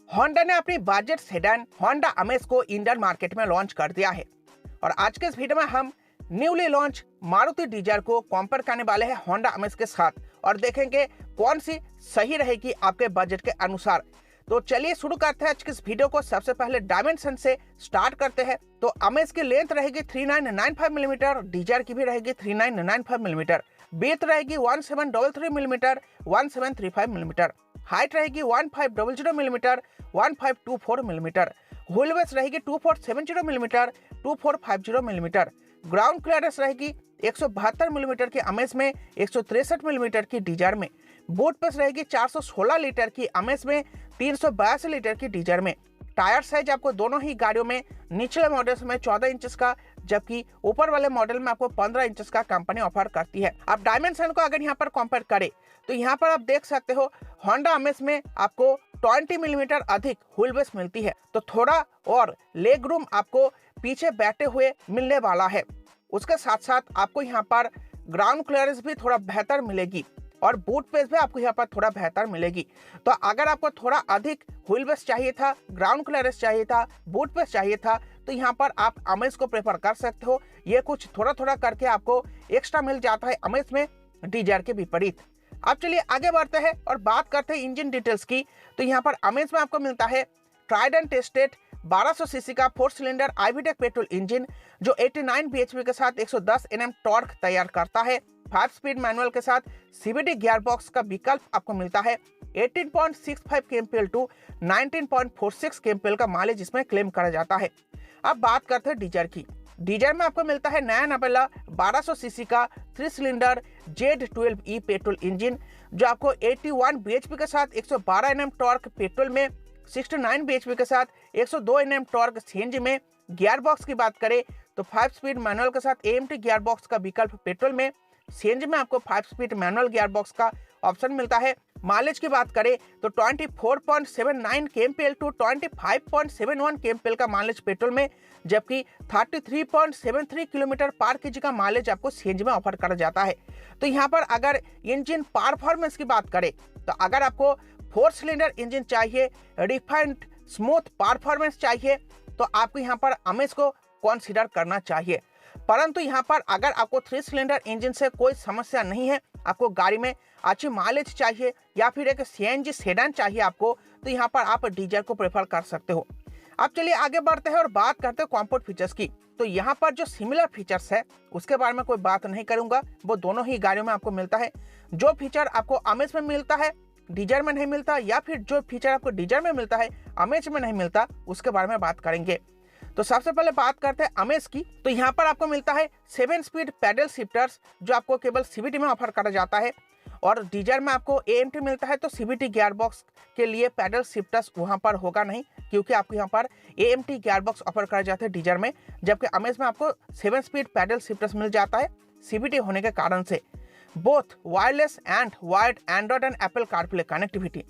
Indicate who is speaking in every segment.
Speaker 1: Honda ने अपनी budget sedan Honda amaze को इंडियन मार्केट में लॉन्च कर दिया है और आज के इस वीडियो में हम न्यूली लॉन्च मारुति डिजायर को कंपेयर करने वाले हैं होंडा अमेज के साथ और देखेंगे कौन सी सही रहेगी आपके बजट के अनुसार। तो चलिए शुरू करते हैं आज के इस वीडियो को। सबसे पहले डायमेंशन से स्टार्ट करते हैं। तो अमेज की लेंथ रहेगी 3995 मिलीमीटर, डिजायर की भी रहेगी 3995 मिलीमीटर, विड्थ रहेगी 1733 मिलीमीटर, 1735 मिलीमीटर, हाइट रहेगी 1500 मिलीमीटर, 1524 मिलीमीटर, व्हील बेस रहेगी 2470 मिलीमीटर, 2450 मिलीमीटर, ग्राउंड क्लियरेंस रहेगी 172 मिलीमीटर की अमेज में, 163 मिलीमीटर की डिजायर में, बूट स्पेस रहेगी 416 लीटर की अमेज में, 382 लीटर की डिजायर में। टायर साइज आपको दोनों ही गाड़ियों में निचले मॉडल्स में 14 इंचेस का, जबकि ऊपर वाले मॉडल में आपको 15 इंचेस का कंपनी ऑफर करती है। अब डायमेंशन को अगर यहाँ पर कंपेयर करें तो यहाँ पर आप देख सकते हो होंडा अमेज में आपको 20 मिलीमीटर अधिक व्हील बेस मिलती है, तो थोड़ा और लेग रूम आपको पीछे बैठे हुए मिलने वाला है। उसके साथ साथ आपको यहाँ पर ग्राउंड क्लियरेंस भी थोड़ा बेहतर मिलेगी और बूट स्पेस भी आपको यहाँ पर थोड़ा बेहतर मिलेगी। तो अगर आपको थोड़ा अधिक व्हील बेस चाहिए था, ग्राउंड क्लियरेंस चाहिए था, बूट स्पेस चाहिए था, तो यहाँ पर आप अमेज को प्रेफर कर सकते हो। ये कुछ थोड़ा थोड़ा करके आपको एक्स्ट्रा मिल जाता है अमेज में, डिजायर के विपरीत। अब चलिए आगे बढ़ते हैं और बात करते हैं इंजन डिटेल्स की। तो यहाँ पर अमेज में आपको मिलता है ट्राइड एंड टेस्टेड 1200 सीसी का 4 सिलेंडर आईवीटेक पेट्रोल इंजन जो 89 बीएचपी के साथ 110 एनएम टॉर्क तैयार करता है। 5 स्पीड मैनुअल के साथ सीवीटी गियर बॉक्स का विकल्प आपको मिलता है। 18.65 केएमपीएल टू 19.46 केएमपीएल का माइलेज इसमें क्लेम करा जाता है। अब बात करते हैं डिजायर की। डिजायर में आपको मिलता है नया नवेला 1200 सीसी का 3 सिलेंडर Z12E पेट्रोल इंजन जो आपको 81 बीएचपी के साथ 112 एनएम टॉर्क पेट्रोल में, 69 बीएचपी के साथ 102 एनएम टॉर्क सीएनजी में। गियर बॉक्स की बात करें तो 5 स्पीड मैनुअल के साथ एएमटी गियर बॉक्स का विकल्प पेट्रोल में, सीएनजी में आपको 5 स्पीड मैनुअल गियर बॉक्स का ऑप्शन मिलता है। माइलेज की बात करें तो 24.79 केएमपीएल टू 25.71 केएमपीएल का माइलेज पेट्रोल में, जबकि 33.73 किलोमीटर पर केजी का माइलेज आपको सीएनजी में ऑफर करा जाता है। तो यहाँ पर अगर इंजन परफॉर्मेंस की बात करें तो अगर आपको 4 सिलेंडर इंजन चाहिए, रिफाइंड स्मूथ परफॉर्मेंस चाहिए, तो आपको यहाँ पर अमेज को कंसीडर करना चाहिए। परंतु यहाँ पर अगर आपको 3 सिलेंडर इंजन से कोई समस्या नहीं है, आपको गाड़ी में अच्छी माइलेज चाहिए या फिर एक सीएनजी सेडान चाहिए आपको, तो यहाँ पर आप डिजायर को प्रेफर कर सकते हो। अब चलिए आगे बढ़ते हैं और बात करते हैं कंफर्ट फीचर्स की। तो यहाँ पर जो सिमिलर फीचर्स है उसके बारे में कोई बात नहीं करूंगा, वो दोनों ही गाड़ियों में आपको मिलता है। जो फीचर आपको अमेज में मिलता है डिजायर में नहीं मिलता, या फिर जो फीचर आपको डिजायर में मिलता है अमेज में नहीं मिलता, उसके बारे में बात करेंगे। तो सबसे पहले बात करते हैं अमेज की। तो यहाँ पर आपको मिलता है 7 स्पीड पैडल शिफ्टर्स जो आपको केवल सीवीटी में ऑफर करा जाता है, और डिजायर में आपको एएमटी मिलता है। तो सीवीटी गियर बॉक्स के लिए पैडल शिफ्टर्स वहां पर होगा नहीं, क्योंकि आपको यहाँ पर एएमटी गियर बॉक्स ऑफर करा जाता है डिजायर में, जबकि अमेज में आपको 7 स्पीड पैडल शिफ्टर्स मिल जाता है सीवीटी होने के कारण से। Both wireless and wired Android and Apple CarPlay connectivity,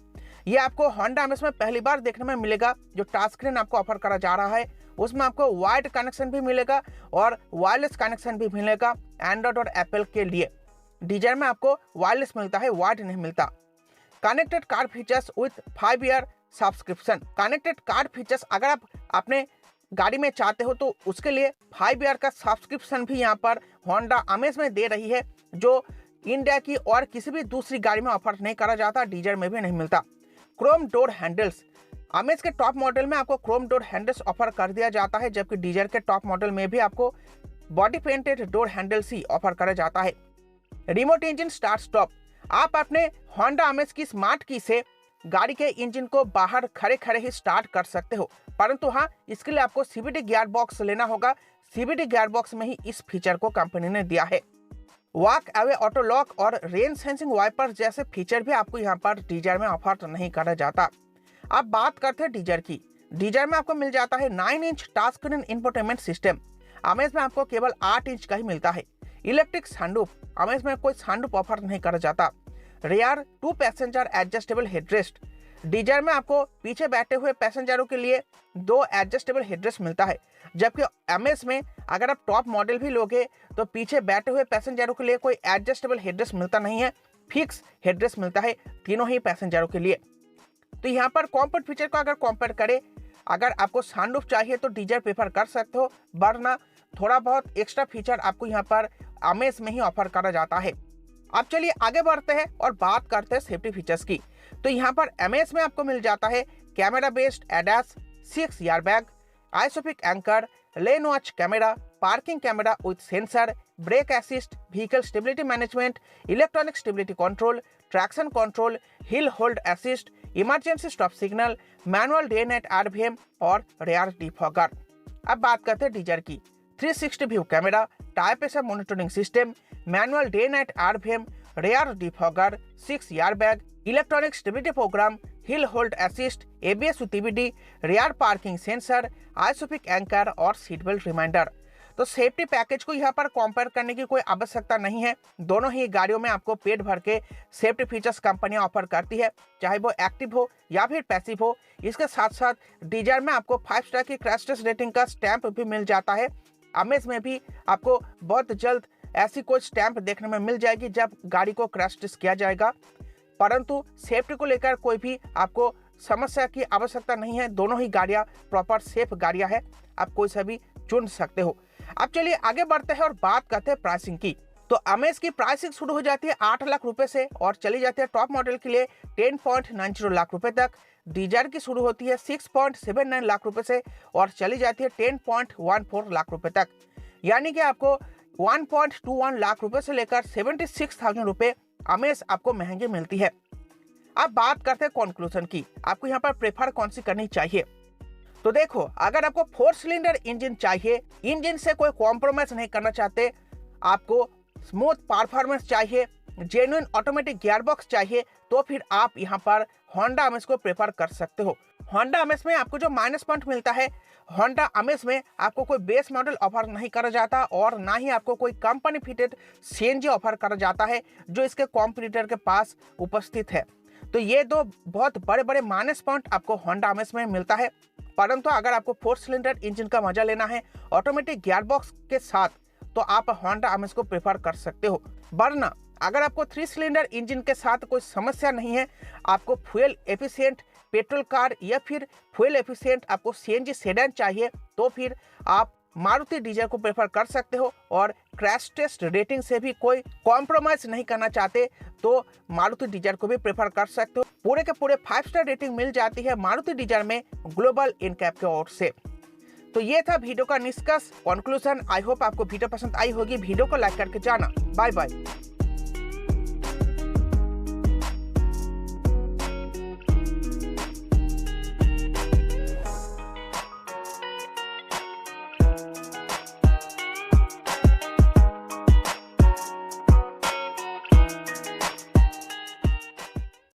Speaker 1: ये आपको होंडा अमेज में पहली बार देखने में मिलेगा। जो टच स्क्रीन आपको ऑफर करा जा रहा है उसमें आपको वायर्ड कनेक्शन भी मिलेगा और वायरलेस कनेक्शन भी मिलेगा एंड्रॉइड और एप्पल के लिए। डिजायर में आपको वायरलेस मिलता है, वायर्ड नहीं मिलता। Connected car features with 5 year subscription. Connected car features अगर आप अपने गाड़ी में चाहते हो तो उसके लिए 5 ईयर का सब्सक्रिप्शन भी यहाँ पर होंडा अमेज में दे रही है, जो इंडिया की और किसी भी दूसरी गाड़ी में ऑफर नहीं करा जाता, डिजायर में भी नहीं मिलता। क्रोम डोर हैंडल्स, अमेज के टॉप मॉडल में आपको क्रोम डोर हैंडल्स ऑफर कर दिया जाता है, जबकि डिजायर के टॉप मॉडल में भी आपको बॉडी पेंटेड डोर हैंडल्स ही ऑफर करा जाता है। रिमोट इंजन स्टार्ट स्टॉप, आप अपने होंडा अमेज की स्मार्ट की से गाड़ी के इंजन को बाहर खड़े खड़े ही स्टार्ट कर सकते हो, परंतु हाँ इसके लिए आपको सीवीटी गियर बॉक्स लेना होगा। सीवीटी गियर बॉक्स में ही इस फीचर को कंपनी ने दिया है। वॉक अवे ऑटो लॉक और रेन सेंसिंग वाइपर जैसे फीचर भी आपको यहाँ पर डिजायर में ऑफर नहीं करा जाता। अब बात करते हैं डिजायर की। डिजायर में आपको मिल जाता है 9 inch touch screen infotainment system, amaze में आपको केवल 8 इंच का ही मिलता है। इलेक्ट्रिक सनरूफ, अमेज में कोई सनरूफ ऑफर नहीं करा जाता। Rear 2 passenger adjustable headrest, Dzire में आपको पीछे बैठे हुए पैसेंजरों के लिए 2 एडजस्टेबल हेडरेस्ट मिलता है, जबकि अमेज में अगर आप टॉप मॉडल भी लोगे तो पीछे बैठे हुए पैसेंजरों के लिए कोई एडजस्टेबल हेडरेस्ट मिलता नहीं है, फिक्स हेडरेस्ट मिलता है तीनों ही पैसेंजरों के लिए। तो यहाँ पर कॉम्पैक्ट फीचर को अगर कंपेयर करें, अगर आपको सनरूफ चाहिए तो डीजर प्रेफर कर सकते हो, वरना थोड़ा बहुत एक्स्ट्रा फीचर आपको यहाँ पर अमेज में ही ऑफर करा जाता है। अब चलिए आगे बढ़ते हैं और बात करते हैं सेफ्टी फीचर्स की। तो यहाँ पर अमेज में आपको मिल जाता है camera based ADAS 6 airbag, isofix anchor, lane watch camera, parking camera with sensor, brake assist, vehicle stability management, electronic stability control, traction control, hill hold assist, emergency stop signal, manual day night RVM और rear defogger. अब बात करते हैं डीजर की। 360 view camera, tyre pressure monitoring system, manual day night RVM, rear defogger, 6 airbag, electronic stability programme, hill hold assist, ABS with EBD, rare parking sensor, आइसोपिक anchor और seat belt reminder. तो safety package को यहाँ पर compare करने की कोई आवश्यकता नहीं है। दोनों ही गाड़ियों में आपको पेट भर के सेफ्टी फीचर्स कंपनियां ऑफर करती है, चाहे वो एक्टिव हो या फिर पैसिव हो। इसके साथ साथ डीजर में आपको 5 स्टार की क्रैश टेस्ट रेटिंग का स्टैंप भी मिल जाता है। अमेज में भी आपको बहुत जल्द ऐसी कोई स्टैंप देखने में मिल जाएगी जब गाड़ी को क्रैश टेस्ट किया जाएगा, परंतु सेफ्टी को लेकर कोई भी आपको समस्या की आवश्यकता नहीं है। दोनों ही गाड़ियां प्रॉपर सेफ गाड़ियां हैं, आप कोई सा भी चुन सकते हो। अब चलिए आगे बढ़ते हैं और बात करते हैं प्राइसिंग की। तो अमेज की प्राइसिंग शुरू हो जाती है 8 लाख रुपए से और चली जाती है टॉप मॉडल के लिए 10.90 लाख रुपए तक। डीजर की शुरू होती है 6.79 लाख रुपए से और चली जाती है 10.14 लाख रुपए तक। यानी कि आपको 1.21 लाख रुपए से लेकर 76,000 रुपए अमेज आपको महंगी मिलती है। अब बात करते हैं कंक्लूजन की, आपको यहाँ पर प्रेफर कौन सी करनी चाहिए। तो देखो, अगर आपको 4 सिलेंडर इंजन चाहिए, इंजन से कोई कॉम्प्रोमाइज नहीं करना चाहते, आपको स्मूथ परफॉर्मेंस चाहिए, जेन्युइन ऑटोमेटिक गियरबॉक्स चाहिए, तो फिर आप यहाँ पर होंडा अमेज को प्रेफर कर सकते हो। होंडा अमेज में आपको जो माइनस पॉइंट मिलता है, होंडा अमेज में आपको कोई बेस मॉडल ऑफर नहीं करा जाता और ना ही आपको कोई कंपनी फिटेड सीएनजी ऑफर करा जाता है जो इसके कॉम्पिटिटर के पास उपस्थित है। तो ये दो बहुत बड़े बड़े माइनस पॉइंट आपको होंडा अमेज में मिलता है। परंतु अगर आपको 4 सिलेंडर इंजन का मजा लेना है ऑटोमेटिक गियरबॉक्स के साथ, तो आप होंडा अमेज को प्रेफर कर सकते हो। वरना अगर आपको 3 सिलेंडर इंजन के साथ कोई समस्या नहीं है, आपको फ्यूल एफिशिएंट पेट्रोल कार या फिर फ्यूल एफिशिएंट आपको सीएनजी सेडान चाहिए, तो फिर आप मारुति डीजर को प्रेफर कर सकते हो। और क्रैश टेस्ट रेटिंग से भी कोई कॉम्प्रोमाइज नहीं करना चाहते तो मारुति डीजर को भी प्रेफर कर सकते हो। पूरे के पूरे 5 स्टार रेटिंग मिल जाती है मारुति डीजर में ग्लोबल इनकैप की ओर से। तो ये था वीडियो का निष्कर्ष, कंक्लूजन। आई होप आपको वीडियो पसंद आई होगी। वीडियो को लाइक करके जाना। Bye bye.